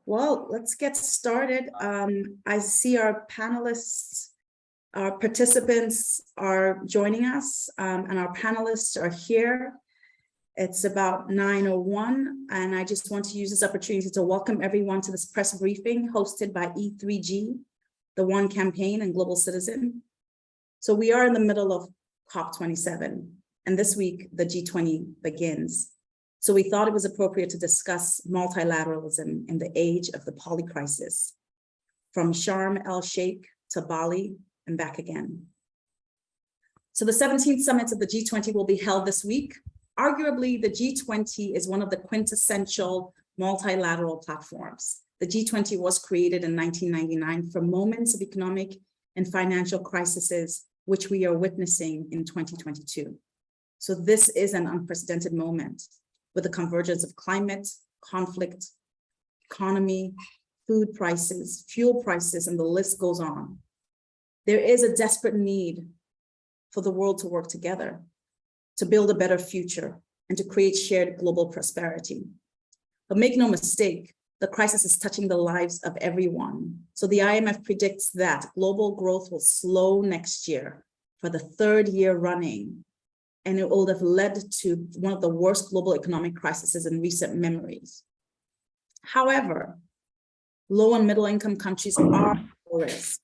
Well, let's get started. I see our panelists, our participants are joining us, and our panelists are here. It's about 9:01, and I just want to use this opportunity to welcome everyone to this press briefing hosted by E3G, the One Campaign and Global Citizen. So we are in the middle of COP27, and this week the G20 begins. So we thought it was appropriate to discuss multilateralism in the age of the poly crisis, from Sharm el-Sheikh to Bali and back again. So the 17th summit of the G20 will be held this week. Arguably, the G20 is one of the quintessential multilateral platforms. The G20 was created in 1999 for moments of economic and financial crises, which we are witnessing in 2022. So this is an unprecedented moment with the convergence of climate, conflict, economy, food prices, fuel prices, and the list goes on. There is a desperate need for the world to work together, to build a better future, and to create shared global prosperity. But make no mistake, the crisis is touching the lives of everyone. So the IMF predicts that global growth will slow next year for the third year running, and it will have led to one of the worst global economic crises in recent memories. However, low and middle income countries are at risk.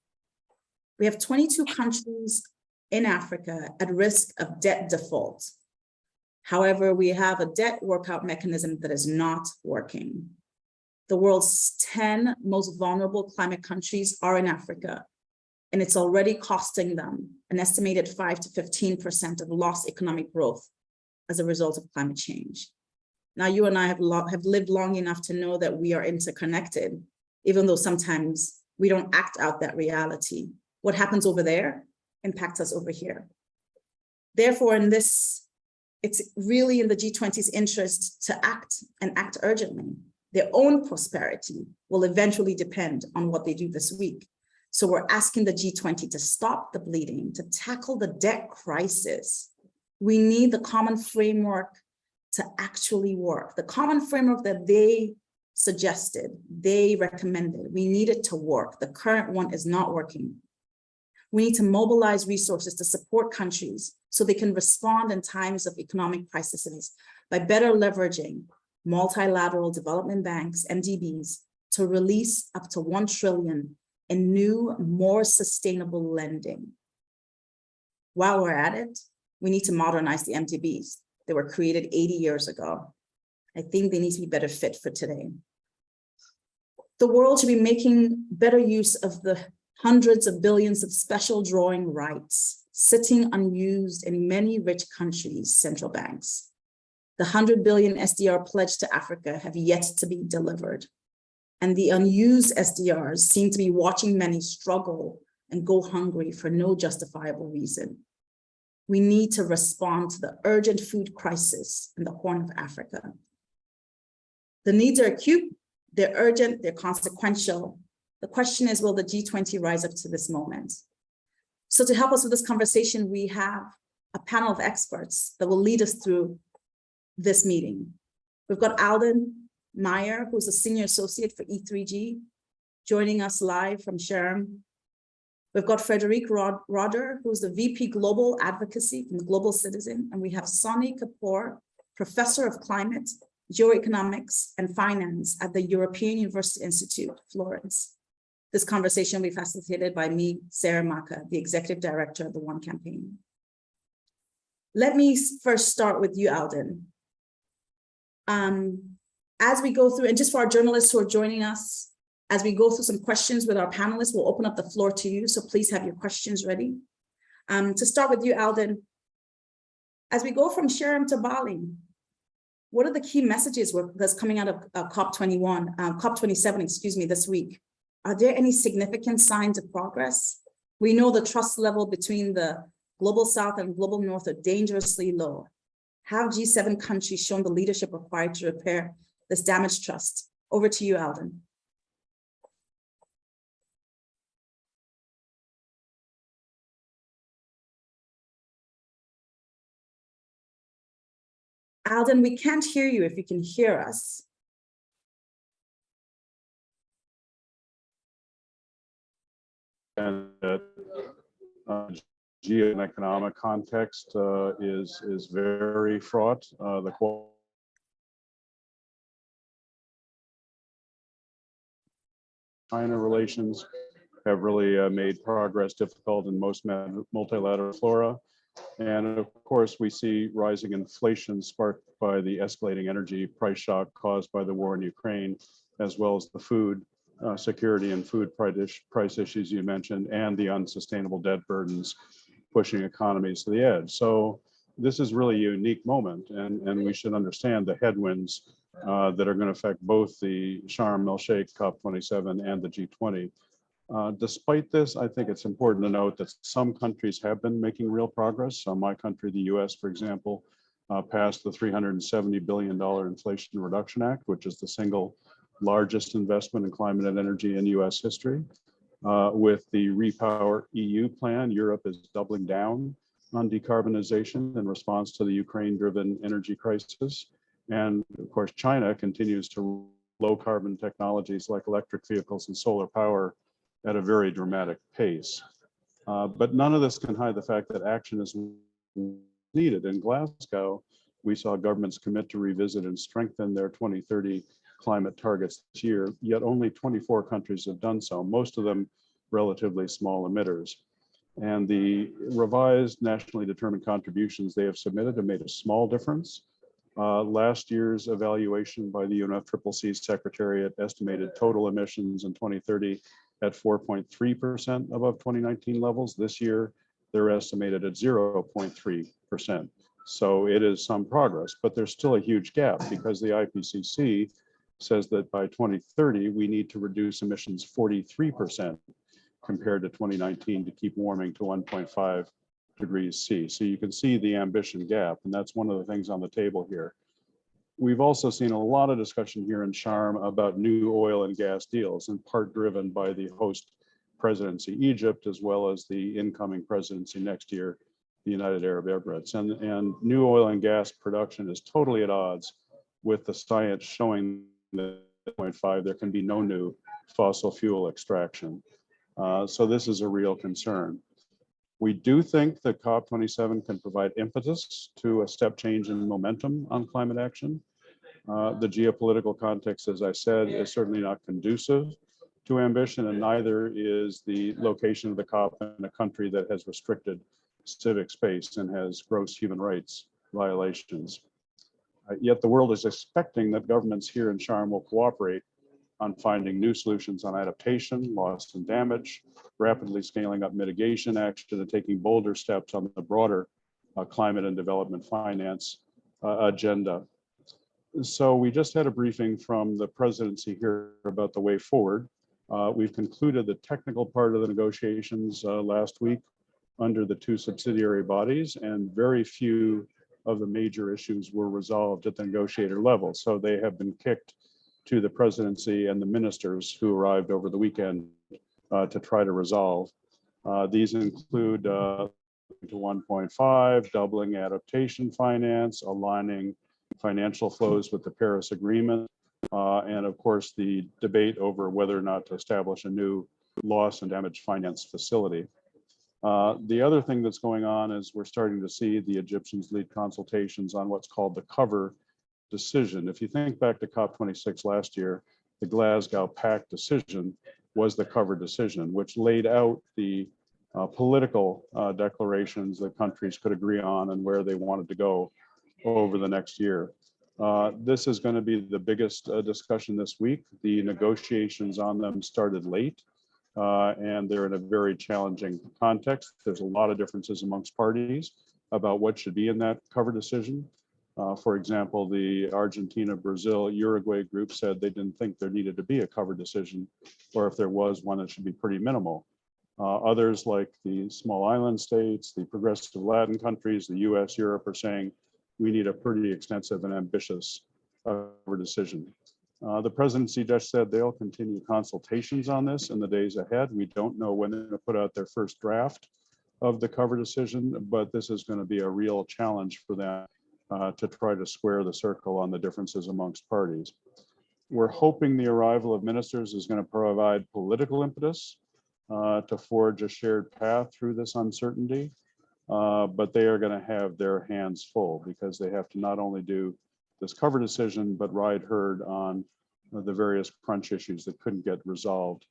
We have 22 countries in Africa at risk of debt default. However, we have a debt workout mechanism that is not working. The world's 10 most vulnerable climate countries are in Africa, and it's already costing them an estimated 5 to 15% of lost economic growth as a result of climate change. Now, you and I have lived long enough to know that we are interconnected, even though sometimes we don't act out that reality. What happens over there impacts us over here. Therefore, it's really in the G20's interest to act and act urgently. Their own prosperity will eventually depend on what they do this week. So we're asking the G20 to stop the bleeding, to tackle the debt crisis. We need the common framework to actually work. The common framework that they suggested, they recommended, we need it to work. The current one is not working. We need to mobilize resources to support countries so they can respond in times of economic crises by better leveraging multilateral development banks, MDBs, to release up to $1 trillion in new, more sustainable lending. While we're at it, we need to modernize the MDBs. They were created 80 years ago. I think they need to be better fit for today. The world should be making better use of the hundreds of billions of special drawing rights sitting unused in many rich countries' central banks. The 100 billion SDR pledged to Africa have yet to be delivered. And the unused SDRs seem to be watching many struggle and go hungry for no justifiable reason. We need to respond to the urgent food crisis in the Horn of Africa. The needs are acute, they're urgent, they're consequential. The question is, will the G20 rise up to this moment? So to help us with this conversation, we have a panel of experts that will lead us through this meeting. We've got Alden Meyer, who's a senior associate for E3G, joining us live from Sharm. We've got Frederic Roder, who's the VP Global Advocacy from the Global Citizen. And we have Sonny Kapoor, Professor of Climate, Geoeconomics, and Finance at the European University Institute, Florence. This conversation will be facilitated by me, Sarah Maka, the Executive Director of the One Campaign. Let me first start with you, Alden. As we go through, and just for our journalists who are joining us, as we go through some questions with our panelists, we'll open up the floor to you, so please have your questions ready. To start with you, Alden, as we go from Sharm to Bali, what are the key messages that's coming out of COP27, excuse me, this week? Are there any significant signs of progress? We know the trust level between the Global South and Global North are dangerously low. Have G7 countries shown the leadership required to repair this damaged trust? Over to you, Alden. Alden, we can't hear you if you can hear us. And geo and economic context is very fraught. The China relations have really made progress difficult in most multilateral fora. And of course, we see rising inflation sparked by the escalating energy price shock caused by the war in Ukraine, as well as the food security and food price issues you mentioned, and the unsustainable debt burdens pushing economies to the edge. So this is really a unique moment, and we should understand the headwinds that are going to affect both the Sharm el-Sheikh COP27 and the G20. Despite this, I think it's important to note that some countries have been making real progress. So my country, the US, for example, passed the $370 billion Inflation Reduction Act, which is the single largest investment in climate and energy in US history. With the Repower EU plan, Europe is doubling down on decarbonization in response to the Ukraine-driven energy crisis. And of course, China continues to low carbon technologies like electric vehicles and solar power at a very dramatic pace. But none of this can hide the fact that action is needed. In Glasgow, we saw governments commit to revisit and strengthen their 2030 climate targets this year, yet only 24 countries have done so, most of them relatively small emitters. And the revised nationally determined contributions they have submitted have made a small difference. Last year's evaluation by the UNFCCC Secretariat estimated total emissions in 2030 at 4.3% above 2019 levels. This year, they're estimated at 0.3%. So it is some progress, but there's still a huge gap because the IPCC says that by 2030, we need to reduce emissions 43% compared to 2019 to keep warming to 1.5 degrees C. So you can see the ambition gap, and that's one of the things on the table here. We've also seen a lot of discussion here in Sharm about new oil and gas deals, in part driven by the host presidency, Egypt, as well as the incoming presidency next year, the United Arab Emirates. And new oil and gas production is totally at odds with the science showing that 0.5, there can be no new fossil fuel extraction. So this is a real concern. We do think that COP27 can provide impetus to a step change in momentum on climate action. The geopolitical context, as I said, is certainly not conducive to ambition, and neither is the location of the COP in a country that has restricted civic space and has gross human rights violations. Yet the world is expecting that governments here in Sharm will cooperate on finding new solutions on adaptation, loss and damage, rapidly scaling up mitigation action, and taking bolder steps on the broader climate and development finance agenda. So we just had a briefing from the presidency here about the way forward. We've concluded the technical part of the negotiations last week under the two subsidiary bodies, and very few of the major issues were resolved at the negotiator level. So they have been kicked to the presidency and the ministers who arrived over the weekend to try to resolve. These include to 1.5, doubling adaptation finance, aligning financial flows with the Paris Agreement, and of course the debate over whether or not to establish a new loss and damage finance facility. The other thing that's going on is we're starting to see the Egyptians lead consultations on what's called the cover decision. If you think back to COP26 last year, the Glasgow Pact decision was the cover decision, which laid out the political declarations that countries could agree on and where they wanted to go over the next year. This is going to be the biggest discussion this week. The negotiations on them started late, and they're in a very challenging context. There's a lot of differences amongst parties about what should be in that cover decision. For example, the Argentina, Brazil, Uruguay group said they didn't think there needed to be a cover decision, or if there was one, it should be pretty minimal. Others, like the small island states, the progressive Latin countries, the US, Europe, are saying we need a pretty extensive and ambitious cover decision. The presidency just said they'll continue consultations on this in the days ahead. We don't know when they're going to put out their first draft of the cover decision, but this is going to be a real challenge for them to try to square the circle on the differences amongst parties. We're hoping the arrival of ministers is going to provide political impetus to forge a shared path through this uncertainty, but they are going to have their hands full because they have to not only do this cover decision, but ride herd on the various crunch issues that couldn't get resolved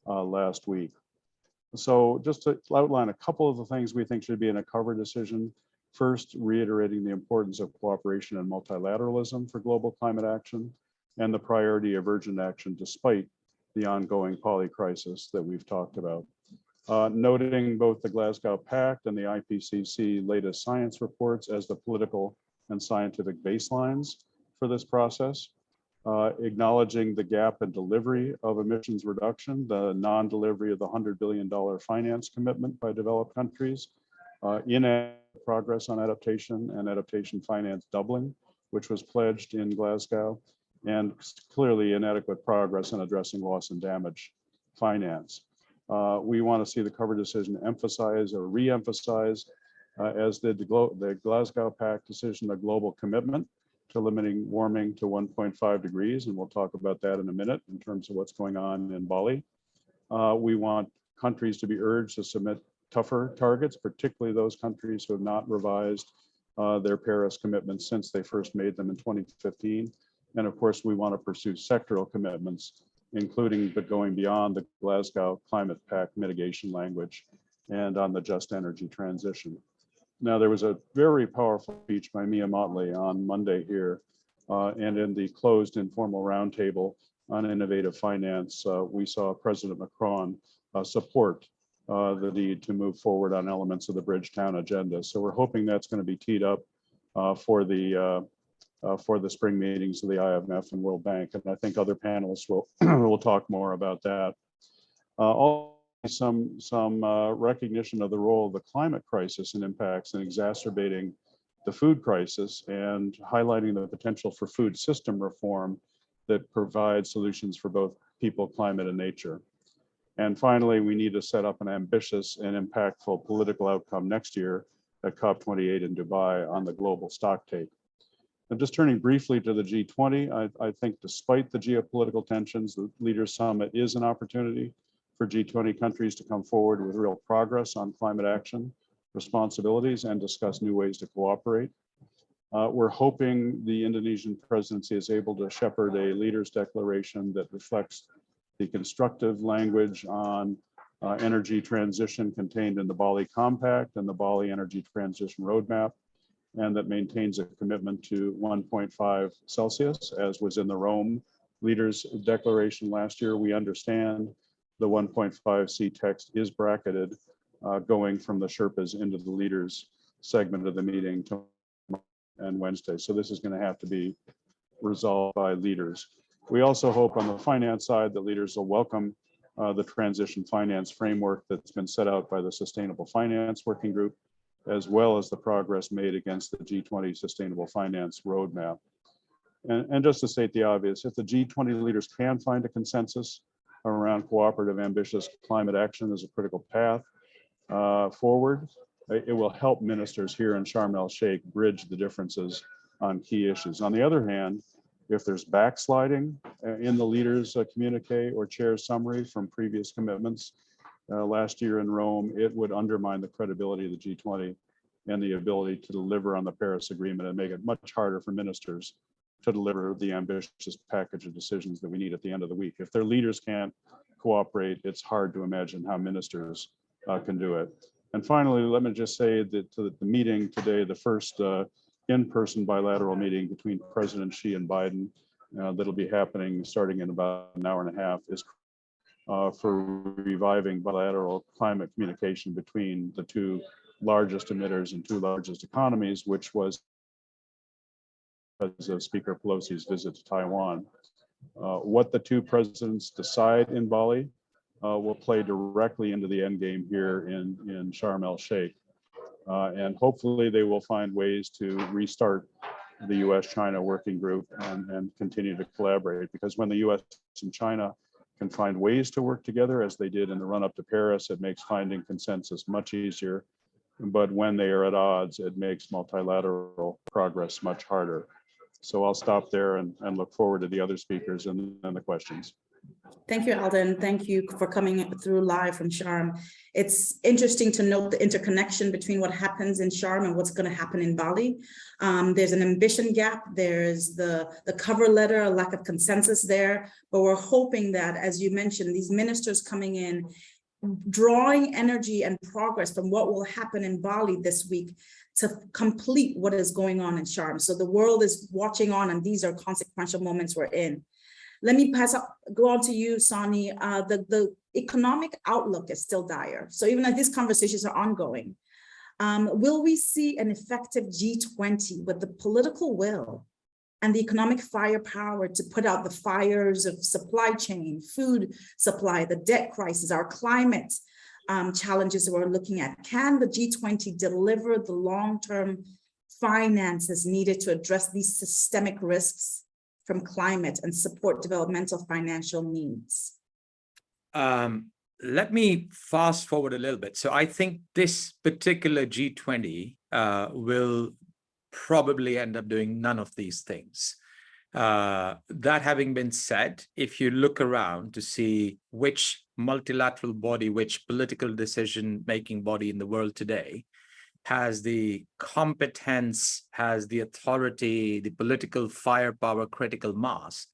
last week. So just to outline a couple of the things we think should be in a cover decision. First, reiterating the importance of cooperation and multilateralism for global climate action and the priority of urgent action despite the ongoing poly crisis that we've talked about. Noting both the Glasgow Pact and the IPCC latest science reports as the political and scientific baselines for this process. Acknowledging the gap in delivery of emissions reduction, the non-delivery of the $100 billion finance commitment by developed countries, inadequate progress on adaptation and adaptation finance doubling, which was pledged in Glasgow, and clearly inadequate progress on addressing loss and damage finance. We want to see the cover decision emphasize or re-emphasize, as did the Glasgow Pact decision, a global commitment to limiting warming to 1.5 degrees, and we'll talk about that in a minute in terms of what's going on in Bali. We want countries to be urged to submit tougher targets, particularly those countries who have not revised their Paris commitments since they first made them in 2015. And of course, we want to pursue sectoral commitments, including but going beyond the Glasgow Climate Pact mitigation language and on the just energy transition. Now, there was a very powerful speech by Mia Motley on Monday here, and in the closed informal roundtable on innovative finance, we saw President Macron support the need to move forward on elements of the Bridgetown agenda. So we're hoping that's going to be teed up for the spring meetings of the IMF and World Bank, and I think other panelists will will talk more about that. Also, some recognition of the role of the climate crisis and impacts in exacerbating the food crisis and highlighting the potential for food system reform that provides solutions for both people, climate, and nature. And finally, we need to set up an ambitious and impactful political outcome next year at COP28 in Dubai on the global stocktake. And just turning briefly to the G20, I think despite the geopolitical tensions, the Leaders Summit is an opportunity for G20 countries to come forward with real progress on climate action responsibilities and discuss new ways to cooperate. We're hoping the Indonesian presidency is able to shepherd a leaders declaration that reflects the constructive language on energy transition contained in the Bali Compact and the Bali Energy Transition Roadmap, and that maintains a commitment to 1.5 Celsius, as was in the Rome Leaders Declaration last year. We understand the 1.5 C text is bracketed, going from the Sherpas into the leaders segment of the meeting tomorrow and Wednesday. So this is going to have to be resolved by leaders. We also hope on the finance side that leaders will welcome the transition finance framework that's been set out by the Sustainable Finance Working Group, as well as the progress made against the G20 Sustainable Finance Roadmap. And just to state the obvious, if the G20 leaders can find a consensus around cooperative, ambitious climate action as a critical path forward, it will help ministers here in Sharm el-Sheikh bridge the differences on key issues. On the other hand, if there's backsliding in the leaders' communique or chair summary from previous commitments last year in Rome, it would undermine the credibility of the G20 and the ability to deliver on the Paris Agreement and make it much harder for ministers to deliver the ambitious package of decisions that we need at the end of the week. If their leaders can't cooperate, it's hard to imagine how ministers can do it. And finally, let me just say that the meeting today, the first in-person bilateral meeting between President Xi and Biden that'll be happening starting in about an hour and a half, is for reviving bilateral climate communication between the two largest emitters and two largest economies, which was because of Speaker Pelosi's visit to Taiwan. What the two presidents decide in Bali will play directly into the end game here in Sharm el-Sheikh. And hopefully they will find ways to restart the US-China working group and continue to collaborate, because when the US and China can find ways to work together as they did in the run-up to Paris, it makes finding consensus much easier. but when they are at odds, it makes multilateral progress much harder. So I'll stop there and look forward to the other speakers and the questions. Thank you, Alden. Thank you for coming through live from Sharm. It's interesting to note the interconnection between what happens in Sharm and what's going to happen in Bali. There's an ambition gap. There's the cover letter, a lack of consensus there. But we're hoping that, as you mentioned, these ministers coming in, drawing energy and progress from what will happen in Bali this week to complete what is going on in Sharm. So the world is watching on, and these are consequential moments we're in. Let me go on to you, Sani. The economic outlook is still dire. So even as these conversations are ongoing, will we see an effective G20 with the political will and the economic firepower to put out the fires of supply chain, food supply, the debt crisis, our climate challenges that we're looking at? Can the G20 deliver the long-term finances needed to address these systemic risks from climate and support developmental financial needs? Let me fast forward a little bit. So I think this particular G20 will probably end up doing none of these things. That having been said, if you look around to see which multilateral body, which political decision-making body in the world today has the competence, has the authority, the political firepower, critical mass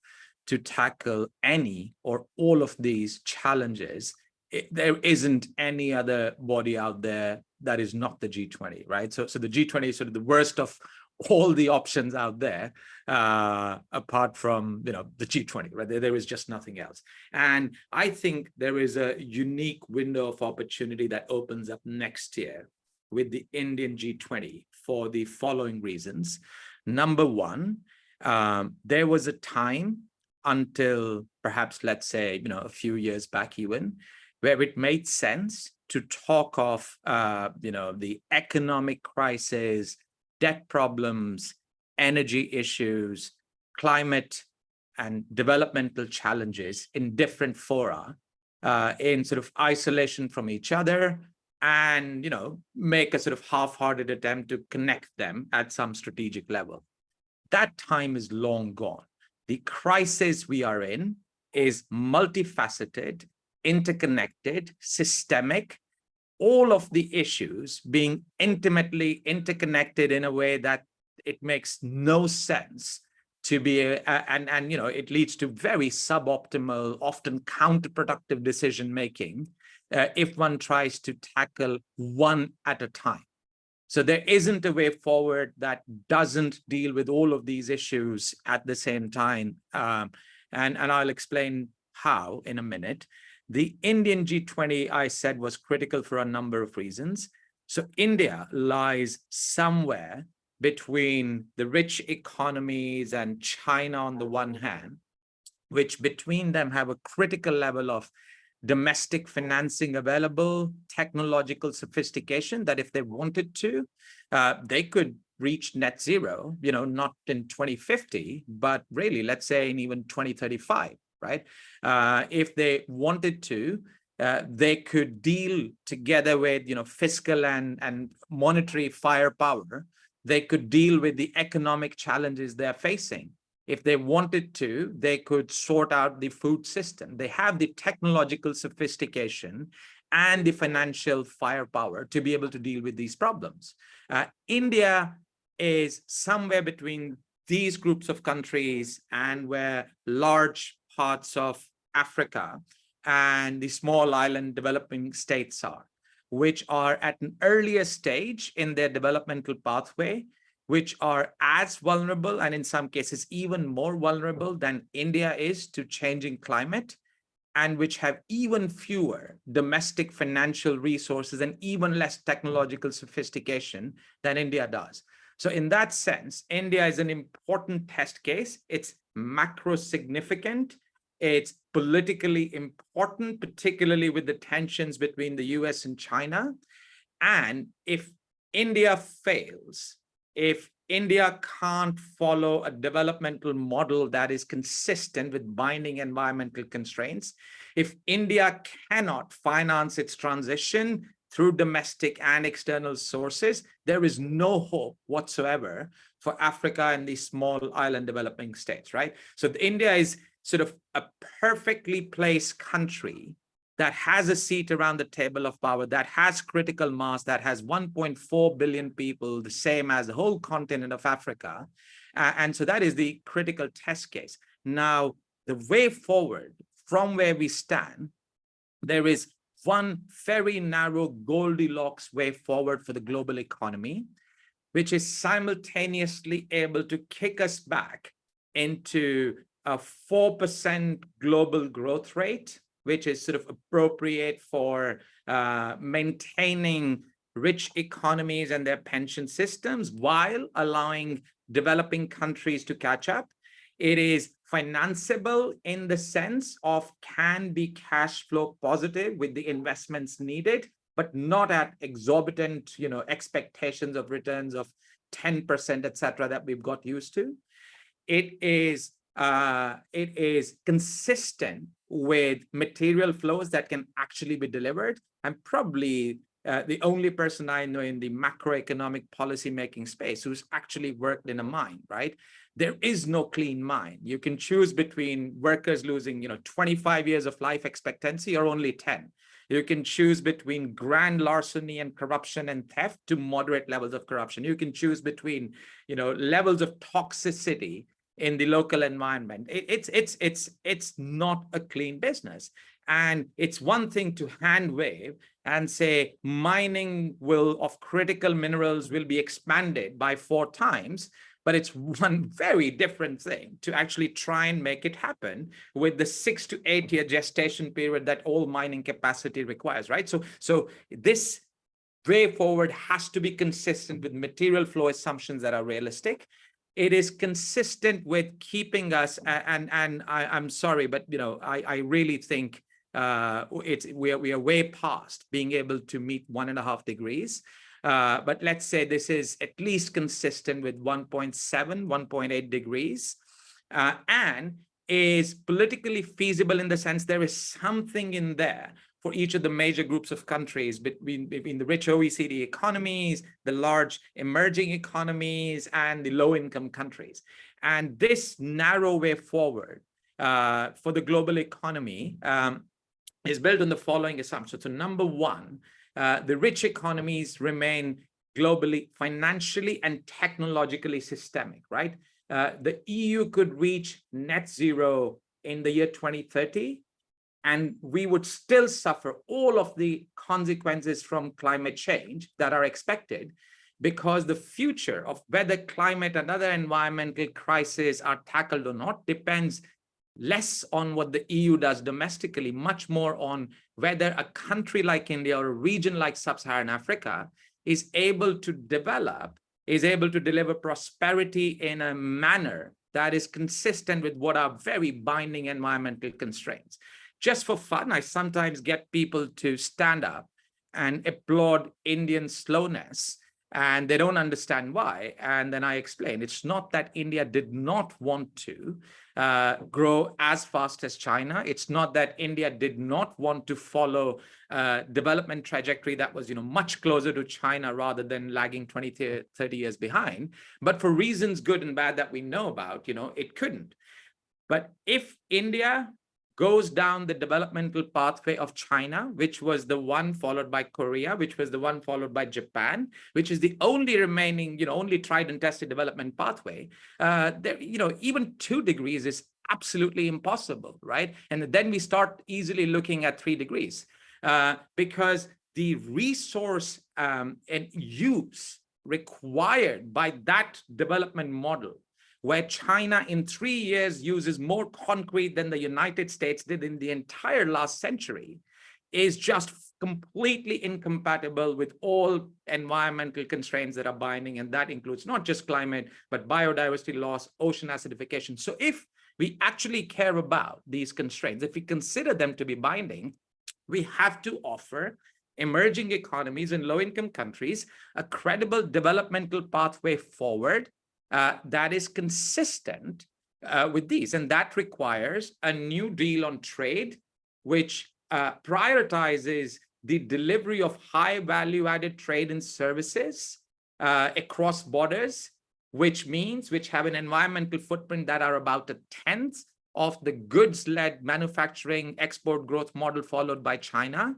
to tackle any or all of these challenges, there isn't any other body out there that is not the G20, right? So the G20 is sort of the worst of all the options out there, apart from, the G20, right? There is just nothing else. And I think there is a unique window of opportunity that opens up next year with the Indian G20 for the following reasons. Number one, there was a time until perhaps, let's say, a few years back even, where it made sense to talk of, the economic crisis, debt problems, energy issues, climate and developmental challenges in different fora, in sort of isolation from each other, and make a sort of half-hearted attempt to connect them at some strategic level. That time is long gone. The crisis we are in is multifaceted, interconnected, systemic, all of the issues being intimately interconnected in a way that it makes no sense to be, and it leads to very suboptimal, often counterproductive decision-making if one tries to tackle one at a time. So there isn't a way forward that doesn't deal with all of these issues at the same time. And I'll explain how in a minute. The Indian G20, I said, was critical for a number of reasons. So India lies somewhere between the rich economies and China on the one hand, which between them have a critical level of domestic financing available, technological sophistication that if they wanted to, they could reach net zero, not in 2050, but really, let's say in even 2035, right? If they wanted to, they could deal together with, fiscal and monetary firepower. They could deal with the economic challenges they're facing. If they wanted to, they could sort out the food system. They have the technological sophistication and the financial firepower to be able to deal with these problems. India is somewhere between these groups of countries and where large parts of Africa and the small island developing states are, which are at an earlier stage in their developmental pathway, which are as vulnerable and in some cases even more vulnerable than India is to changing climate, and which have even fewer domestic financial resources and even less technological sophistication than India does. So in that sense, India is an important test case. It's macro significant. It's politically important, particularly with the tensions between the US and China. And if India fails, if India can't follow a developmental model that is consistent with binding environmental constraints, if India cannot finance its transition through domestic and external sources, there is no hope whatsoever for Africa and these small island developing states, right? So India is sort of a perfectly placed country that has a seat around the table of power, that has critical mass, that has 1.4 billion people, the same as the whole continent of Africa. And so that is the critical test case. Now, the way forward from where we stand, there is one very narrow Goldilocks way forward for the global economy, which is simultaneously able to kick us back into a 4% global growth rate, which is sort of appropriate for maintaining rich economies and their pension systems while allowing developing countries to catch up. It is financeable in the sense of can be cash flow positive with the investments needed, but not at exorbitant, expectations of returns of 10%, et cetera, that we've got used to. It is consistent with material flows that can actually be delivered. I'm probably the only person I know in the macroeconomic policy making space who's actually worked in a mine, right? There is no clean mine. You can choose between workers losing, 25 years of life expectancy or only 10. You can choose between grand larceny and corruption and theft to moderate levels of corruption. You can choose between, levels of toxicity in the local environment. It's not a clean business. And it's one thing to hand wave and say mining of critical minerals will be expanded by 4 times, but it's one very different thing to actually try and make it happen with the 6 to 8 year gestation period that all mining capacity requires, right? So this way forward has to be consistent with material flow assumptions that are realistic. It is consistent with keeping us, and I'm sorry, but I really think we are way past being able to meet 1.5 degrees. But let's say this is at least consistent with 1.7, 1.8 degrees, and is politically feasible in the sense there is something in there for each of the major groups of countries between the rich OECD economies, the large emerging economies, and the low-income countries. And this narrow way forward for the global economy is built on the following assumptions. So number one, the rich economies remain globally, financially, and technologically systemic, right? The EU could reach net zero in the year 2030, and we would still suffer all of the consequences from climate change that are expected, because the future of whether climate and other environmental crises are tackled or not depends less on what the EU does domestically, much more on whether a country like India or a region like Sub-Saharan Africa is able to develop, is able to deliver prosperity in a manner that is consistent with what are very binding environmental constraints. Just for fun, I sometimes get people to stand up and applaud Indian slowness, and they don't understand why. And then I explain, it's not that India did not want to grow as fast as China. It's not that India did not want to follow development trajectory that was, much closer to China rather than lagging 20, 30 years behind. But for reasons good and bad that we know about, it couldn't. But if India goes down the developmental pathway of China, which was the one followed by Korea, which was the one followed by Japan, which is the only remaining, only tried and tested development pathway, there, even 2 degrees is absolutely impossible, right? And then we start easily looking at 3 degrees because the resource and use required by that development model, where China in 3 years uses more concrete than the United States did in the entire last century, is just completely incompatible with all environmental constraints that are binding. And that includes not just climate, but biodiversity loss, ocean acidification. So if we actually care about these constraints, if we consider them to be binding, we have to offer emerging economies and low-income countries a credible developmental pathway forward that is consistent with these. And that requires a new deal on trade, which prioritizes the delivery of high value-added trade and services across borders, which have an environmental footprint that are about 1/10 of the goods-led manufacturing export growth model followed by China,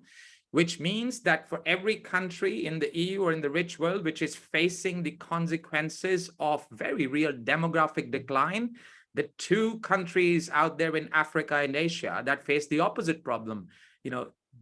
which means that for every country in the EU or in the rich world which is facing the consequences of very real demographic decline, the 2 countries out there in Africa and Asia that face the opposite problem,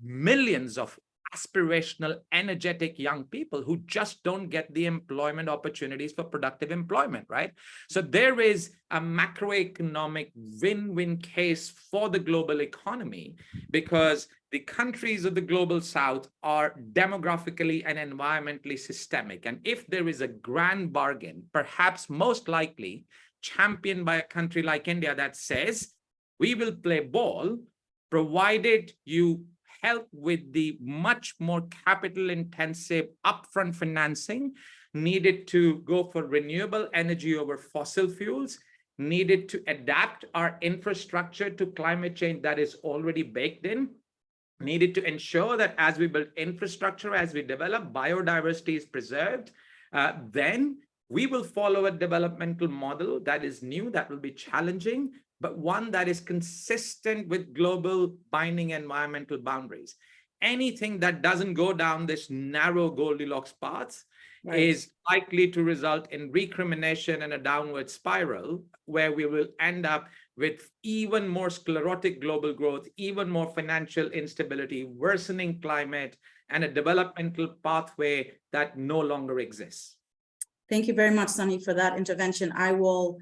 millions of aspirational, energetic young people who just don't get the employment opportunities for productive employment, right? So there is a macroeconomic win-win case for the global economy because the countries of the global south are demographically and environmentally systemic. And if there is a grand bargain, perhaps most likely championed by a country like India that says, we will play ball, provided you help with the much more capital intensive upfront financing needed to go for renewable energy over fossil fuels, needed to adapt our infrastructure to climate change that is already baked in, needed to ensure that as we build infrastructure, as we develop, biodiversity is preserved, then we will follow a developmental model that is new, that will be challenging, but one that is consistent with global binding environmental boundaries. Anything that doesn't go down this narrow Goldilocks path is likely to result in recrimination and a downward spiral where we will end up with even more sclerotic global growth, even more financial instability, worsening climate, and a developmental pathway that no longer exists. Thank you very much, Sunny, for that intervention. I will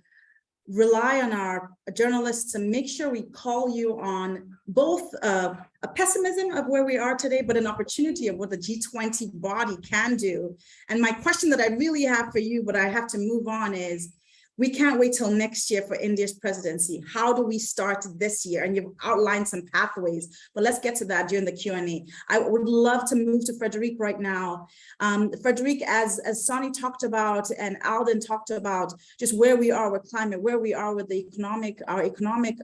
rely on our journalists to make sure we call you on both a pessimism of where we are today, but an opportunity of what the G20 body can do. And my question that I really have for you, but I have to move on, is we can't wait till next year for India's presidency. How do we start this year? And you've outlined some pathways, but let's get to that during the Q&A. I would love to move to Frederic right now. Frederic, as Sonny talked about and Alden talked about, just where we are with climate, where we are with the our economic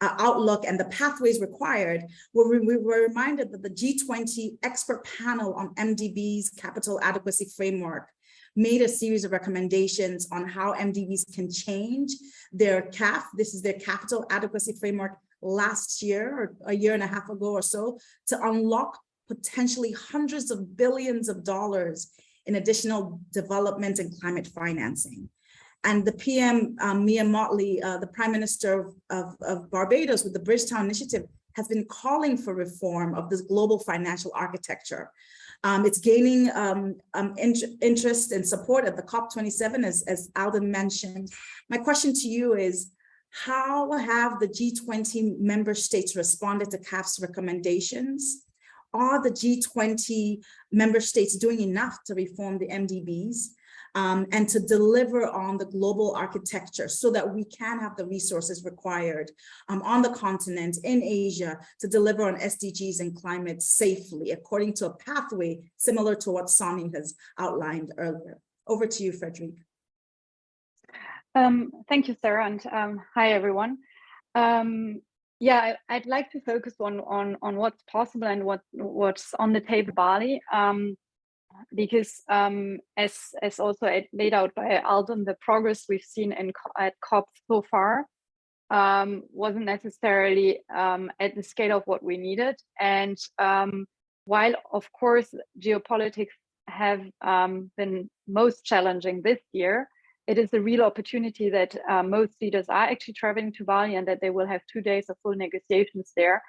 outlook and the pathways required, we were reminded that the G20 expert panel on MDB's capital adequacy framework made a series of recommendations on how MDBs can change their CAF. This is their capital adequacy framework last year or a year and a half ago or so, to unlock potentially hundreds of billions of dollars in additional development and climate financing. And the PM, Mia Mottley, the Prime Minister of Barbados with the Bridgetown Initiative, has been calling for reform of this global financial architecture. It's gaining interest and support at the COP27, as Alden mentioned. My question to you is, how have the G20 member states responded to CAF's recommendations? Are the G20 member states doing enough to reform the MDBs and to deliver on the global architecture so that we can have the resources required on the continent, in Asia, to deliver on SDGs and climate safely, according to a pathway similar to what Sonny has outlined earlier? Over to you, Frederic. Thank you, Sarah, and hi, everyone. Yeah, I'd like to focus on what's possible and what's on the table, Bali. Because as also laid out by Alden, the progress we've seen at COP so far wasn't necessarily at the scale of what we needed. And while, of course, geopolitics have been most challenging this year, it is a real opportunity that most leaders are actually traveling to Bali and that they will have 2 days of full negotiations there,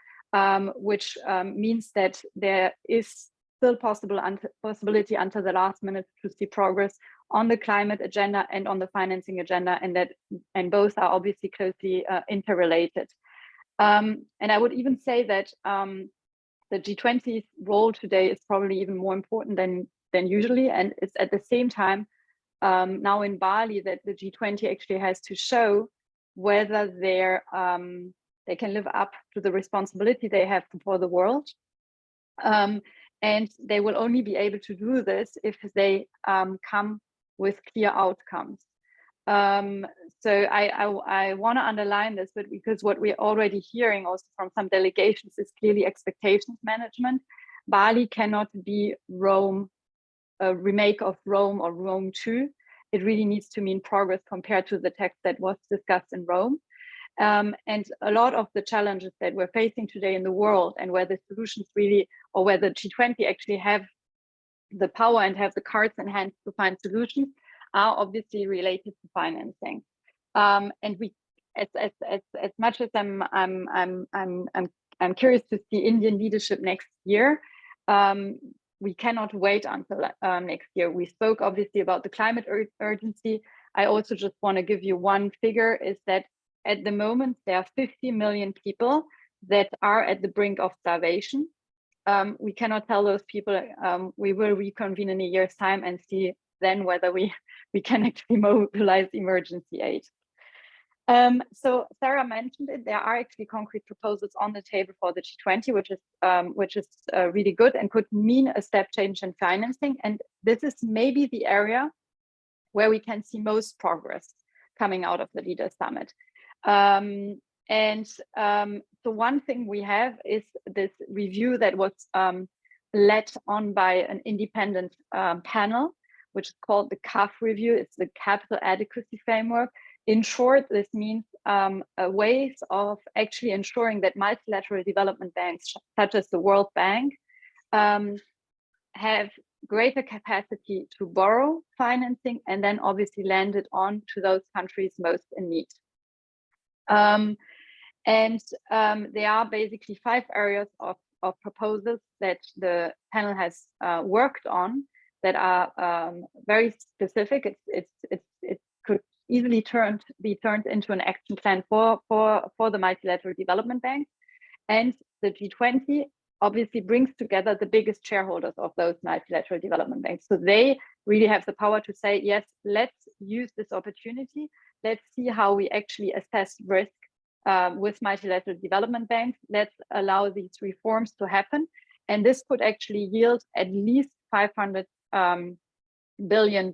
which means that there is still possibility until the last minute to see progress on the climate agenda and on the financing agenda, and both are obviously closely interrelated. And I would even say that the G20's role today is probably even more important than usually, and it's at the same time now in Bali that the G20 actually has to show whether they can live up to the responsibility they have for the world. And they will only be able to do this if they come with clear outcomes. So I want to underline this, but because what we're already hearing also from some delegations is clearly expectations management. Bali cannot be Rome, a remake of Rome or Rome 2. It really needs to mean progress compared to the text that was discussed in Rome. And a lot of the challenges that we're facing today in the world, and where the solutions really, or where the G20 actually have the power and have the cards in hand to find solutions, are obviously related to financing. And we, as much as I'm curious to see Indian leadership next year, we cannot wait until next year. We spoke obviously about the climate urgency. I also just want to give you one figure, is that at the moment there are 50 million people that are at the brink of starvation. We cannot tell those people we will reconvene in a year's time and see then whether we can actually mobilize emergency aid. So Sarah mentioned it, there are actually concrete proposals on the table for the G20, which is really good and could mean a step change in financing. And this is maybe the area where we can see most progress coming out of the Leaders Summit. The one thing we have is this review that was led on by an independent panel, which is called the CAF review. It's the Capital Adequacy Framework. In short, this means ways of actually ensuring that multilateral development banks, such as the World Bank, have greater capacity to borrow financing and then obviously lend it on to those countries most in need. There are basically 5 areas of proposals that the panel has worked on that are very specific. It could easily be turned into an action plan for the multilateral development banks. And the G20 obviously brings together the biggest shareholders of those multilateral development banks. So they really have the power to say, yes, let's use this opportunity. Let's see how we actually assess risk with multilateral development banks. Let's allow these reforms to happen. And this could actually yield at least $500 billion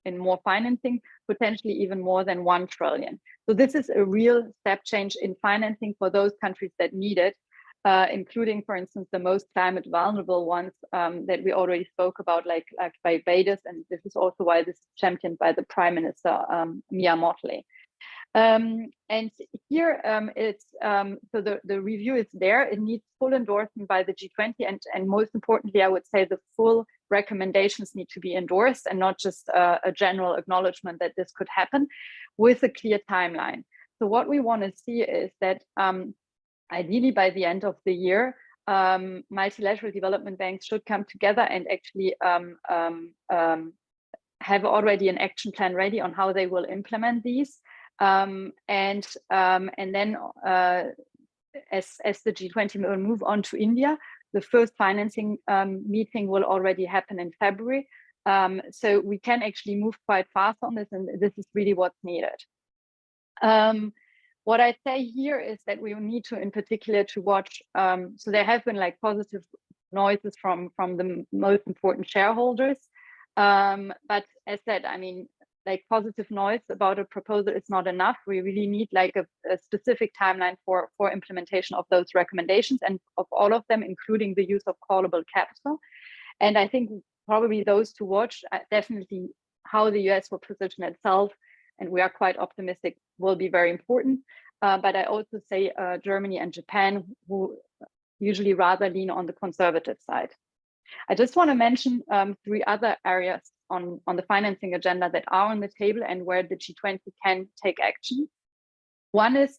in more financing, potentially even more than 1 trillion. So this is a real step change in financing for those countries that need it, including, for instance, the most climate vulnerable ones that we already spoke about, like Barbados. And this is also why this is championed by the Prime Minister, Mia Mottley. And here it's so the review is there. It needs full endorsement by the G20, and most importantly, I would say the full recommendations need to be endorsed, and not just a general acknowledgement that this could happen, with a clear timeline. So what we want to see is that ideally by the end of the year, multilateral development banks should come together and actually have already an action plan ready on how they will implement these. And then as the G20 will move on to India, the first financing meeting will already happen in February. So we can actually move quite fast on this, and this is really what's needed. What I say here is that we need to, in particular, to watch. So there have been like positive noises from the most important shareholders. But as said, I mean, like positive noise about a proposal is not enough. We really need like a specific timeline for implementation of those recommendations, and of all of them, including the use of callable capital. And I think probably those to watch, definitely how the US will position itself, and we are quite optimistic, will be very important. But I also say Germany and Japan, who usually rather lean on the conservative side. I just want to mention 3 other areas on the financing agenda that are on the table and where the G20 can take action. One is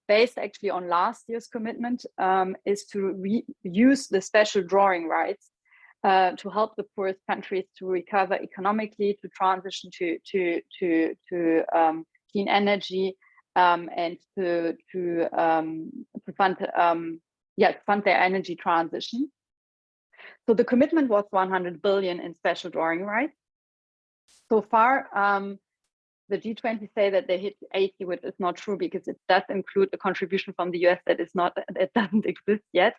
based actually on last year's commitment, is to use the special drawing rights to help the poorest countries to recover economically, to transition to clean energy, and to fund their energy transition. So the commitment was 100 billion in special drawing rights. So far, the G20 say that they hit 80, which is not true, because it does include a contribution from the US that doesn't exist yet.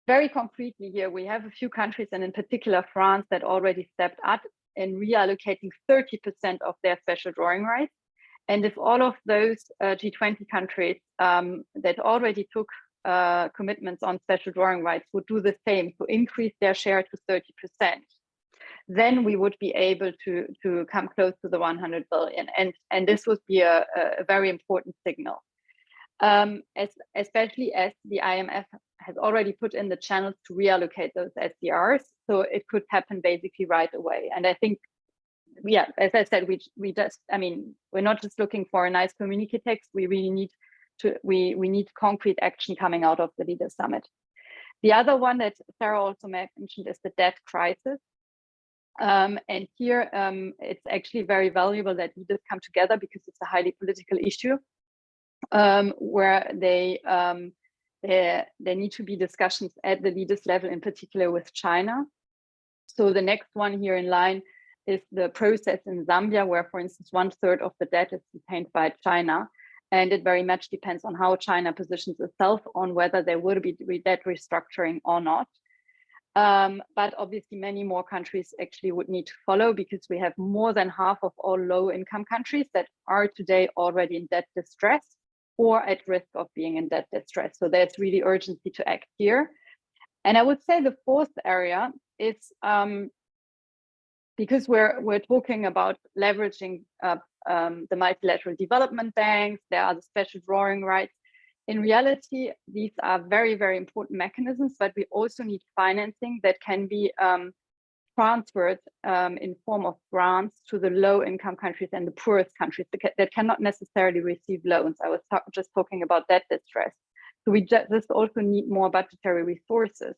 Very concretely here, we have a few countries, and in particular France, that already stepped up in reallocating 30% of their special drawing rights. And if all of those G20 countries that already took commitments on special drawing rights would do the same to increase their share to 30%, then we would be able to come close to the 100 billion. And this would be a very important signal, especially as the IMF has already put in the channels to reallocate those SDRs. So it could happen basically right away. And I think, yeah, as I said, we just, I mean, we're not just looking for a nice communique text. We really need to, we need concrete action coming out of the Leaders Summit. The other one that Sarah also mentioned is the debt crisis. And here it's actually very valuable that leaders come together because it's a highly political issue, where there need to be discussions at the leaders level, in particular with China. So the next one here in line is the process in Zambia, where, for instance, 1/3 of the debt is detained by China. And it very much depends on how China positions itself on whether there will be debt restructuring or not. But obviously many more countries actually would need to follow, because we have more than half of all low-income countries that are today already in debt distress or at risk of being in debt distress. So there's really urgency to act here. And I would say the fourth area is, because we're talking about leveraging the multilateral development banks, there are the special drawing rights. In reality, these are very, very important mechanisms, but we also need financing that can be transferred in form of grants to the low-income countries and the poorest countries that cannot necessarily receive loans. I was just talking about debt distress. So we just also need more budgetary resources.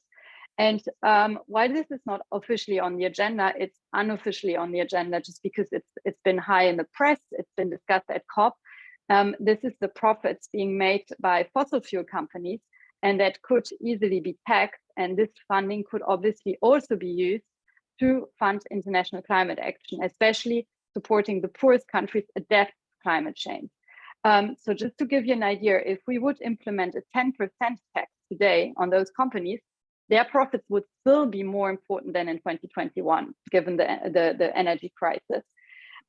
And while this is not officially on the agenda, it's unofficially on the agenda just because it's been high in the press, it's been discussed at COP. This is the profits being made by fossil fuel companies, and that could easily be taxed. And this funding could obviously also be used to fund international climate action, especially supporting the poorest countries adapt to climate change. So just to give you an idea, if we would implement a 10% tax today on those companies, their profits would still be more important than in 2021, given the energy crisis.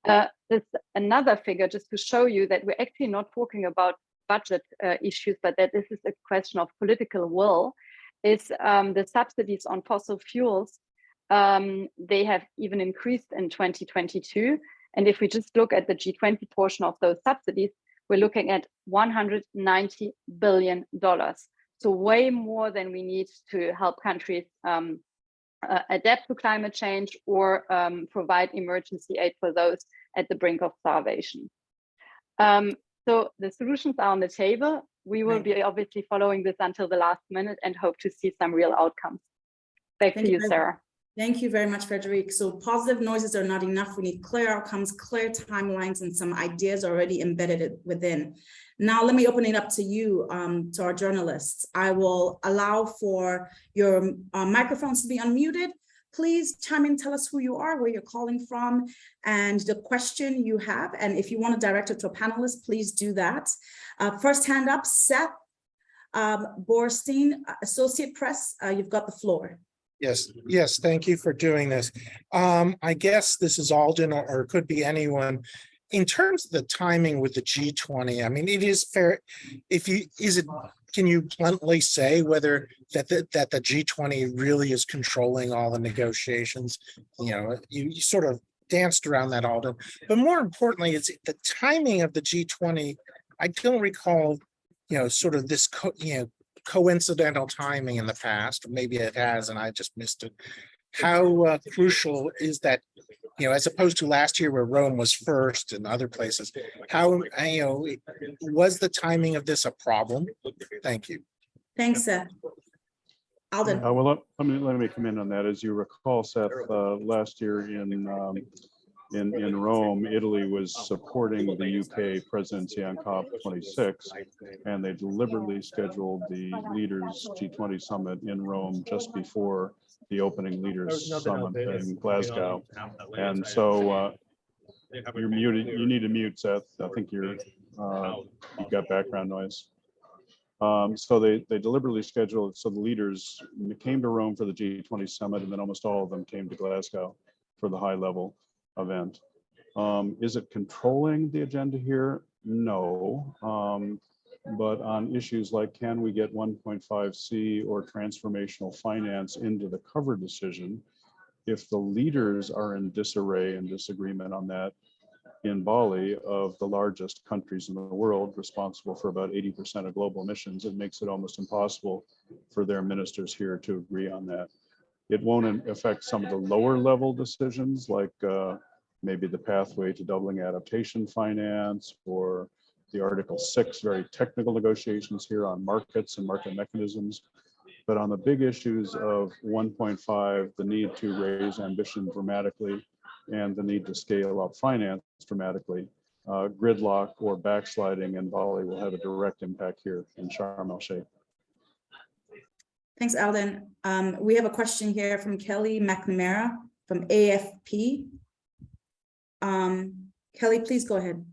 There's another figure just to show you that we're actually not talking about budget issues, but that this is a question of political will, is the subsidies on fossil fuels. They have even increased in 2022. And if we just look at the G20 portion of those subsidies, we're looking at $190 billion. So way more than we need to help countries adapt to climate change or provide emergency aid for those at the brink of starvation. So the solutions are on the table. We will be obviously following this until the last minute and hope to see some real outcomes. Back to you, Sarah. Thank you very much, Frederique. So positive noises are not enough. We need clear outcomes, clear timelines, and some ideas already embedded within. Now, let me open it up to you, to our journalists. I will allow for your microphones to be unmuted. Please chime in, tell us who you are, where you're calling from, and the question you have. And if you want to direct it to a panelist, please do that. First hand up, Seth Borstein, Associate Press, you've got the floor. Yes, thank you for doing this. I guess this is Alden or it could be anyone. In terms of the timing with the G20, I mean, it is fair. Can you bluntly say whether that the G20 really is controlling all the negotiations? You know, you sort of danced around that, Alden. But more importantly, it's the timing of the G20. I don't recall, sort of this, coincidental timing in the past. Maybe it has, and I just missed it. How crucial is that, as opposed to last year where Rome was first and other places? How, was the timing of this a problem? Thank you. Thanks, Seth. Alden. Well, let me come in on that. As you recall, Seth, last year in Rome, Italy was supporting the UK presidency on COP26, and they deliberately scheduled the leaders G20 summit in Rome just before the opening leaders summit in Glasgow. And so you're muted. You need to mute, Seth. I think you've got background noise. So they deliberately scheduled, so the leaders came to Rome for the G20 summit, and then almost all of them came to Glasgow for the high level event. Is it controlling the agenda here? No. But on issues like, can we get 1.5C or transformational finance into the cover decision? If the leaders are in disarray and disagreement on that in Bali, of the largest countries in the world, responsible for about 80% of global emissions, it makes it almost impossible for their ministers here to agree on that. It won't affect some of the lower level decisions, like maybe the pathway to doubling adaptation finance, or the Article 6 very technical negotiations here on markets and market mechanisms. But on the big issues of 1.5, the need to raise ambition dramatically and the need to scale up finance dramatically, gridlock or backsliding in Bali will have a direct impact here in Sharm el-Sheikh. Thanks, Alden. We have a question here from Kelly McNamara from AFP. Kelly, please go ahead.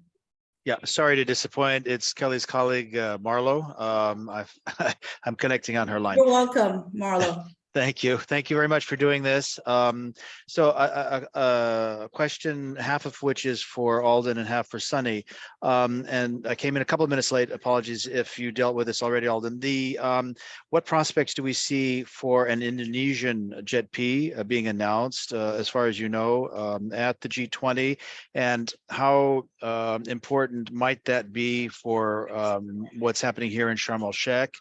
Yeah, sorry to disappoint. It's Kelly's colleague, Marlo. I'm connecting on her line. You're welcome, Marlo. Thank you. Thank you very much for doing this. So a question, half of which is for Alden and half for Sunny. And I came in a couple of minutes late. Apologies if you dealt with this already, Alden. What prospects do we see for an Indonesian JETP being announced, as far as you know, at the G20? And how important might that be for what's happening here in Sharm el-Sheikh?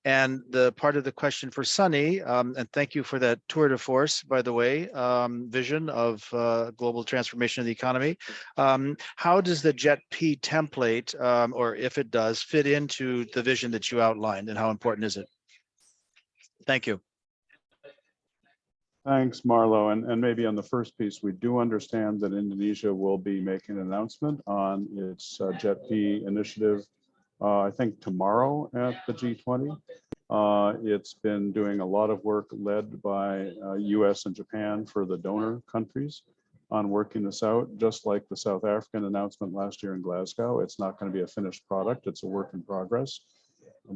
And the part of the question for Sunny, and thank you for that tour de force, by the way, vision of global transformation of the economy. How does the JETP template, or if it does, fit into the vision that you outlined, and how important is it? Thank you. Thanks, Marlo. And maybe on the first piece, we do understand that Indonesia will be making an announcement on its JETP initiative, I think tomorrow at the G20. It's been doing a lot of work led by US and Japan for the donor countries on working this out, just like the South African announcement last year in Glasgow. It's not going to be a finished product, it's a work in progress.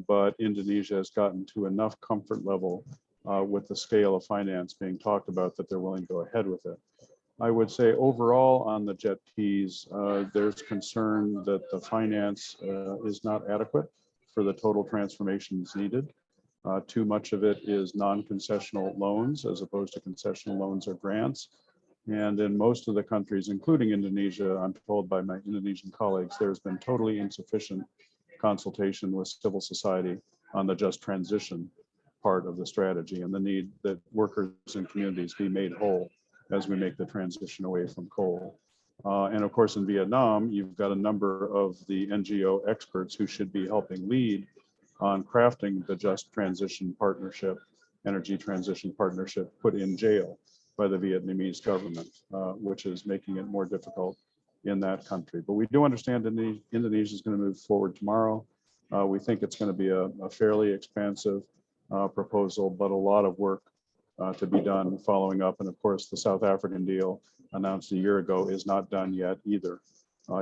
But Indonesia has gotten to enough comfort level with the scale of finance being talked about that they're willing to go ahead with it. I would say overall on the JETPs, there's concern that the finance is not adequate for the total transformations needed. Too much of it is non-concessional loans as opposed to concessional loans or grants. And in most of the countries, including Indonesia, I'm told by my Indonesian colleagues, there's been totally insufficient consultation with civil society on the just transition part of the strategy and the need that workers and communities be made whole as we make the transition away from coal. And of course, in Vietnam, you've got a number of the NGO experts who should be helping lead on crafting the just transition partnership, energy transition partnership, put in jail by the Vietnamese government, which is making it more difficult in that country. But we do understand Indonesia is going to move forward tomorrow. We think it's going to be a fairly expansive proposal, but a lot of work to be done following up. And of course, the South African deal announced a year ago is not done yet either,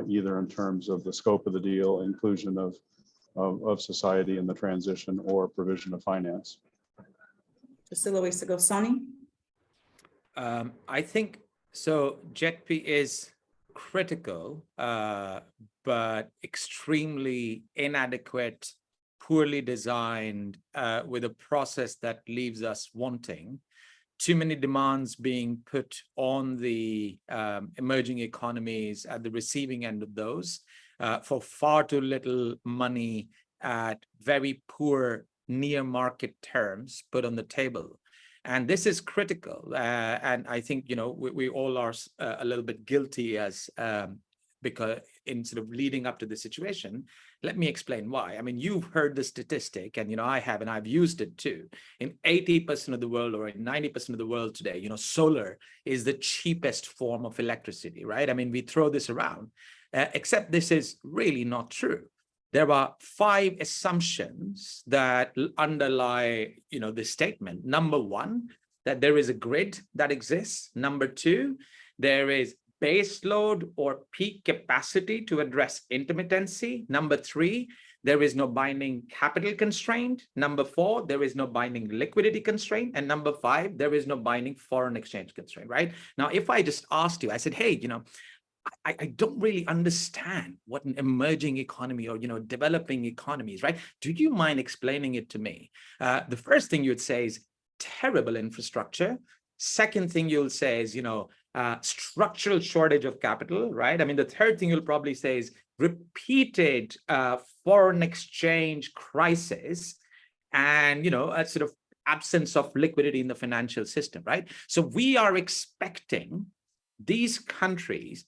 either in terms of the scope of the deal, inclusion of society in the transition, or provision of finance. Just a little ways to go, Sonny. I think so. JETP is critical, but extremely inadequate, poorly designed, with a process that leaves us wanting. Too many demands being put on the emerging economies at the receiving end of those, for far too little money at very poor near market terms put on the table. And this is critical. And I think, you know, we all are a little bit guilty as because in sort of leading up to the situation. Let me explain why. I mean, you've heard the statistic, and, you know, I have, and I've used it too. In 80% of the world, or in 90% of the world today, you know, solar is the cheapest form of electricity, right? I mean, we throw this around, except this is really not true. There are 5 assumptions that underlie, you know, this statement. Number 1, that there is a grid that exists. Number 2, there is base load or peak capacity to address intermittency. Number 3, there is no binding capital constraint. Number 4, there is no binding liquidity constraint. And number 5, there is no binding foreign exchange constraint, right? Now, if I just asked you, I said, hey, you know, I don't really understand what an emerging economy or, developing economy is, right? Do you mind explaining it to me? The first thing you'd say is terrible infrastructure. Second thing you'll say is, structural shortage of capital, right? I mean, the third thing you'll probably say is repeated foreign exchange crisis and, a sort of absence of liquidity in the financial system, right? So we are expecting these countries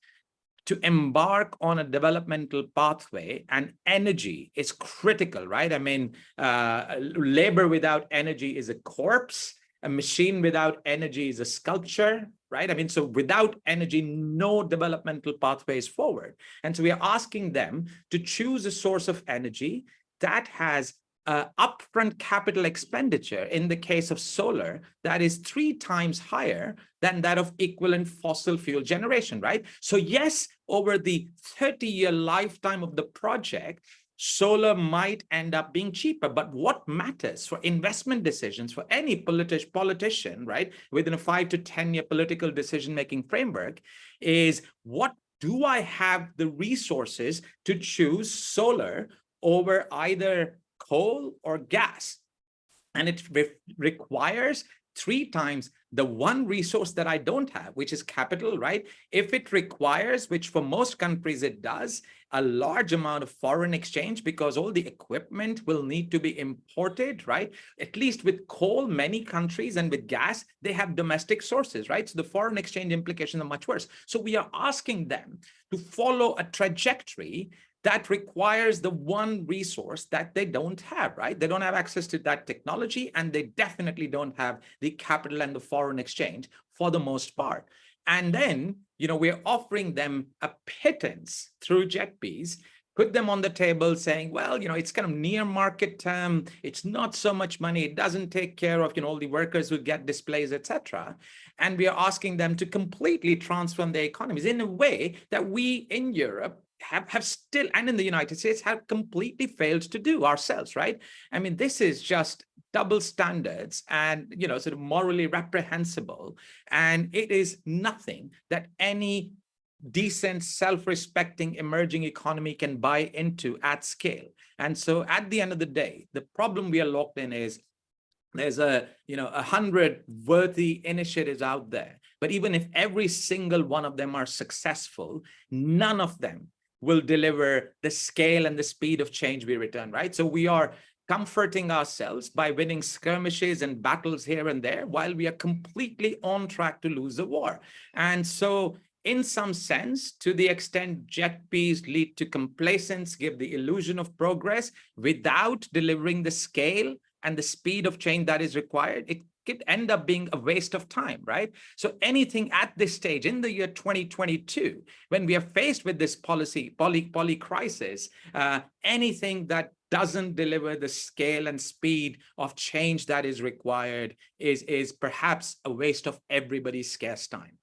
to embark on a developmental pathway, and energy is critical, right? I mean, labor without energy is a corpse. A machine without energy is a sculpture, right? I mean, so without energy, no developmental pathways forward. And so we are asking them to choose a source of energy that has upfront capital expenditure in the case of solar that is 3 times higher than that of equivalent fossil fuel generation, right? So yes, over the 30-year lifetime of the project, solar might end up being cheaper, but what matters for investment decisions for any politician, right, within a 5 to 10-year political decision-making framework is, what do I have the resources to choose solar over either coal or gas? And it requires 3 times the one resource that I don't have, which is capital, right? If it requires, which for most countries it does, a large amount of foreign exchange, because all the equipment will need to be imported, right? At least with coal, many countries, and with gas, they have domestic sources, right? So the foreign exchange implications are much worse. So we are asking them to follow a trajectory that requires the one resource that they don't have, right? They don't have access to that technology, and they definitely don't have the capital and the foreign exchange for the most part. And then, we're offering them a pittance through JETBs, put them on the table saying, well, it's kind of near market term. It's not so much money. It doesn't take care of, all the workers who get displaced, etc. And we are asking them to completely transform their economies in a way that we in Europe have still, and in the United States, have completely failed to do ourselves, right? I mean, this is just double standards and, sort of morally reprehensible. And it is nothing that any decent, self-respecting emerging economy can buy into at scale. And so at the end of the day, the problem we are locked in is there's 100 worthy initiatives out there. But even if every single one of them are successful, none of them will deliver the scale and the speed of change we return, right? So we are comforting ourselves by winning skirmishes and battles here and there, while we are completely on track to lose the war. And so in some sense, to the extent JETBs lead to complacence, give the illusion of progress without delivering the scale and the speed of change that is required, it could end up being a waste of time, right? So anything at this stage in the year 2022, when we are faced with this poly crisis, anything that doesn't deliver the scale and speed of change that is required is perhaps a waste of everybody's scarce time.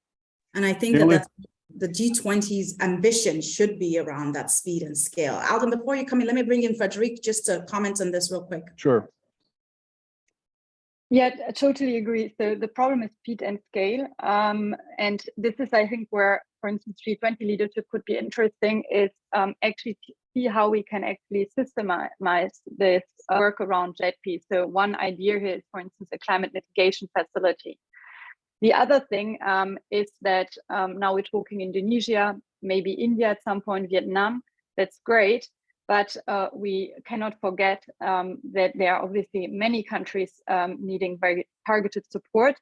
And I think that the G20's ambition should be around that speed and scale. Alden, before you come in, let me bring in Frederic just to comment on this real quick. Sure. Yeah, I totally agree. So the problem is speed and scale. And this is, I think, where, for instance, G20 leadership could be interesting, is actually to see how we can actually systemize this work around JETP. So one idea here is, for instance, a climate mitigation facility. The other thing is that now we're talking Indonesia, maybe India at some point, Vietnam. That's great. But we cannot forget that there are obviously many countries needing very targeted support,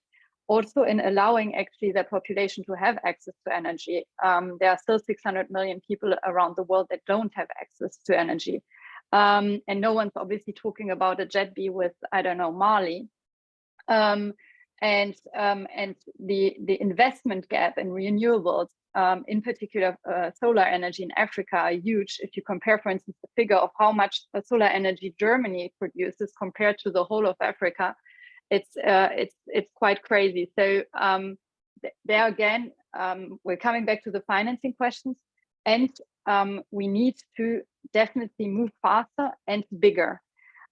also in allowing actually their population to have access to energy. There are still 600 million people around the world that don't have access to energy. And no one's obviously talking about a JETB with, I don't know, Mali. And the investment gap in renewables, in particular solar energy in Africa, are huge. If you compare, for instance, the figure of how much solar energy Germany produces compared to the whole of Africa, it's quite crazy. So there again, we're coming back to the financing questions, and we need to definitely move faster and bigger.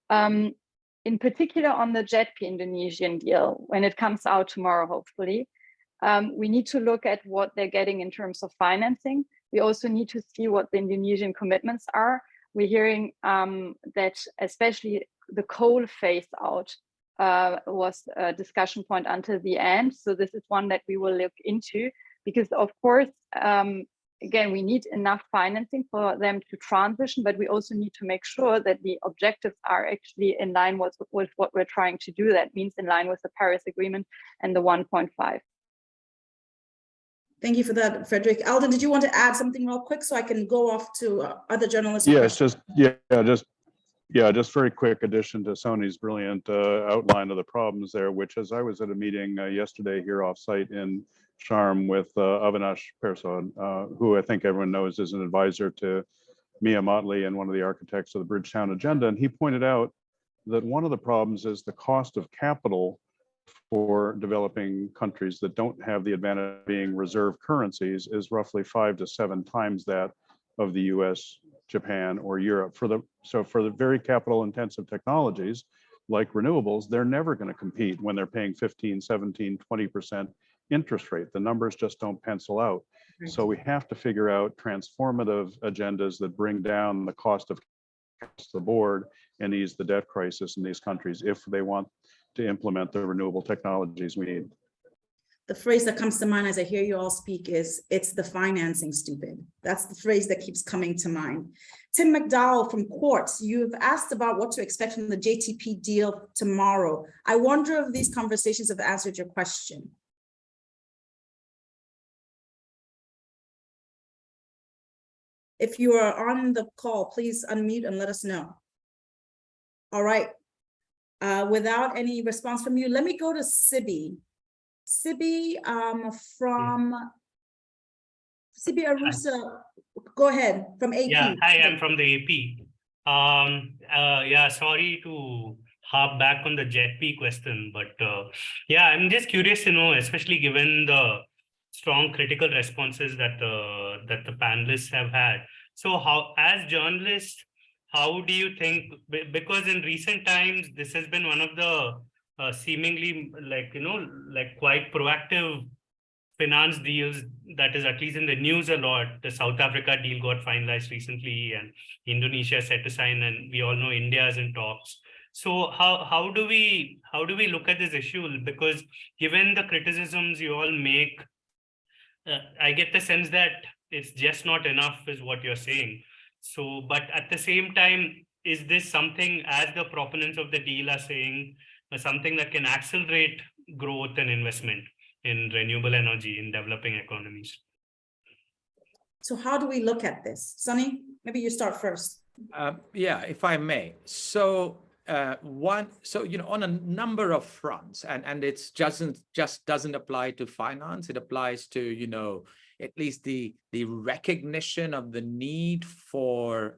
In particular on the JETP Indonesian deal, when it comes out tomorrow, hopefully, we need to look at what they're getting in terms of financing. We also need to see what the Indonesian commitments are. We're hearing that especially the coal phase out was a discussion point until the end. So this is one that we will look into, because of course, again, we need enough financing for them to transition, but we also need to make sure that the objectives are actually in line with what we're trying to do. That means in line with the Paris Agreement and the 1.5. Thank you for that, Frederick. Alden, did you want to add something real quick so I can go off to other journalists? Yes, just very quick addition to Soni's brilliant outline of the problems there, which as I was at a meeting yesterday here offsite in Sharm with Avinash Persod, who I think everyone knows is an advisor to Mia Motley and one of the architects of the Bridgetown Agenda. And he pointed out that one of the problems is the cost of capital for developing countries that don't have the advantage of being reserve currencies is roughly 5 to 7 times that of the US, Japan, or Europe. So for the very capital intensive technologies like renewables, they're never going to compete when they're paying 15, 17, 20% interest rate. The numbers just don't pencil out. Right. So we have to figure out transformative agendas that bring down the cost of the board and ease the debt crisis in these countries if they want to implement the renewable technologies we need. The phrase that comes to mind as I hear you all speak is, it's the financing, stupid. That's the phrase that keeps coming to mind. Tim McDowell from Quartz, you've asked about what to expect from the JTP deal tomorrow. I wonder if these conversations have answered your question. If you are on the call, please unmute and let us know. All right. Without any response from you, let me go to Sibi. Sibi from Sibi Arusa, go ahead, from AP. Yeah, hi, I'm from the AP. Yeah, sorry to harp back on the JETP question, but yeah, I'm just curious to know, especially given the strong critical responses that the panelists have had. So how, as journalists, how do you think, because in recent times, this has been one of the seemingly quite proactive finance deals that is at least in the news a lot. The South Africa deal got finalized recently and Indonesia set to sign, and we all know India is in talks. So how do we look at this issue? Because given the criticisms you all make, I get the sense that it's just not enough is what you're saying. So, but at the same time, is this something, as the proponents of the deal are saying, something that can accelerate growth and investment in renewable energy in developing economies? So how do we look at this? Sunny, maybe you start first. Yeah, if I may. So on a number of fronts, and it's just doesn't apply to finance. It applies to, at least the recognition of the need for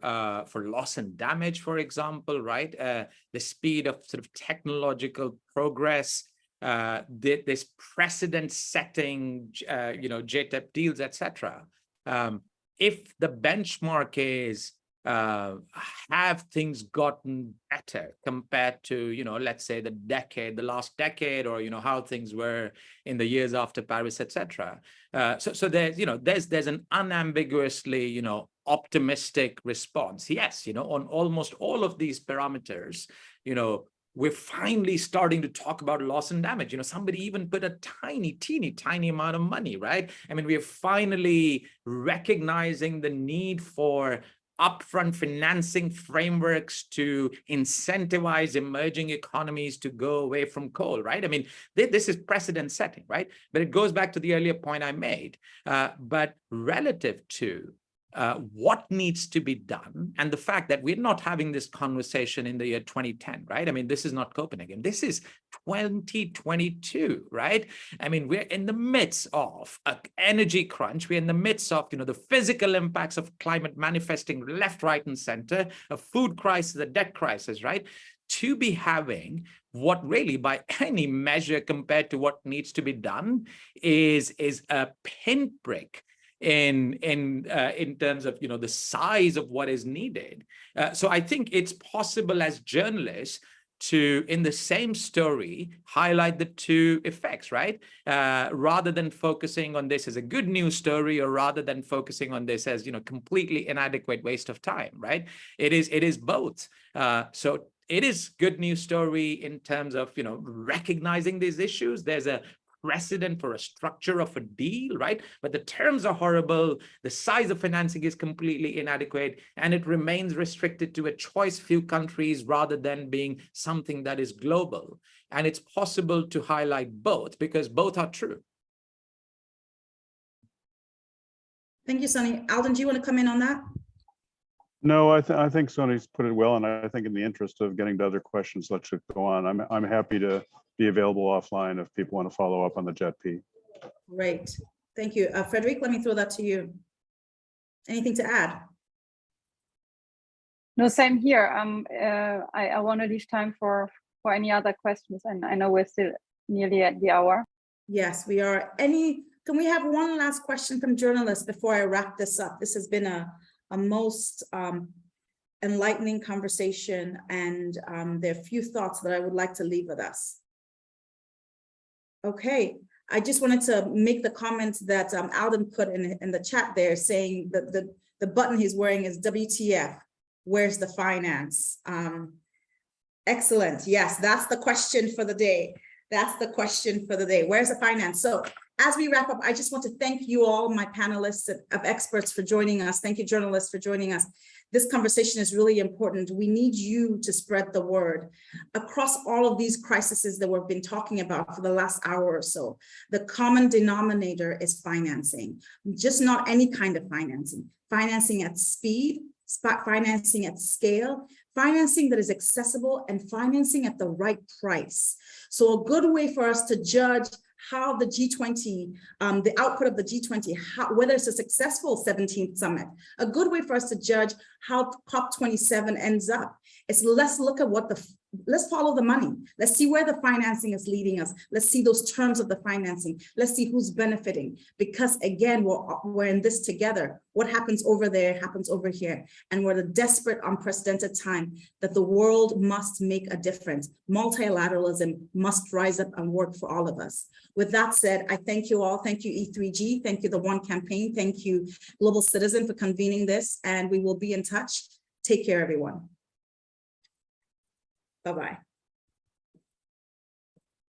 loss and damage, for example, right? The speed of sort of technological progress, this precedent-setting, JTEP deals, etc. If the benchmark is have things gotten better compared to, let's say the last decade, or how things were in the years after Paris, etc. So there's an unambiguously optimistic response. Yes, on almost all of these parameters, we're finally starting to talk about loss and damage. Somebody even put a teeny amount of money, right? I mean, we're finally recognizing the need for upfront financing frameworks to incentivize emerging economies to go away from coal, right? I mean, this is precedent setting, right? But it goes back to the earlier point I made. But relative to what needs to be done, and the fact that we're not having this conversation in the year 2010, right? I mean, this is not Copenhagen. This is 2022, right? I mean, we're in the midst of an energy crunch. We're in the midst of, the physical impacts of climate manifesting left, right, and center, a food crisis, a debt crisis, right? To be having what really, by any measure compared to what needs to be done, is a pinprick in terms of the size of what is needed. So I think it's possible as journalists to, in the same story, highlight the two effects, right? Rather than focusing on this as a good news story, or rather than focusing on this as, completely inadequate waste of time, right? It is both. So it is good news story in terms of, recognizing these issues. There's a precedent for a structure of a deal, right? But the terms are horrible. The size of financing is completely inadequate, and it remains restricted to a choice few countries rather than being something that is global. And it's possible to highlight both because both are true. Thank you, Sonny. Alden, do you want to come in on that? No, I think Sonny's put it well, and I think in the interest of getting to other questions, let's go on. I'm happy to be available offline if people want to follow up on the JETP. Great, thank you. Frederic, let me throw that to you. Anything to add? No, same here. I want to leave time for any other questions, and I know we're still nearly at the hour. Yes, we are. Can we have one last question from journalists before I wrap this up? This has been a most enlightening conversation, and there are a few thoughts that I would like to leave with us. Okay, I just wanted to make the comment that Alden put in the chat there, saying that the button he's wearing is WTF, where's the finance? Excellent, yes, that's the question for the day. That's the question for the day. Where's the finance? So as we wrap up, I just want to thank you all, my panelists of experts, for joining us. Thank you, journalists, for joining us. This conversation is really important. We need you to spread the word across all of these crises that we've been talking about for the last hour or so. The common denominator is financing, just not any kind of financing. Financing at speed, financing at scale, financing that is accessible, and financing at the right price. So a good way for us to judge how the G20, the output of the G20, whether it's a successful 17th summit, a good way for us to judge how COP27 ends up is let's look at let's follow the money. Let's see where the financing is leading us. Let's see those terms of the financing. Let's see who's benefiting, because again, we're in this together. What happens over there happens over here. And we're at a desperate, unprecedented time that the world must make a difference. Multilateralism must rise up and work for all of us. With that said, I thank you all. Thank you, E3G. Thank you, the One Campaign. Thank you, Global Citizen, for convening this. And we will be in touch. Take care, everyone. Bye-bye.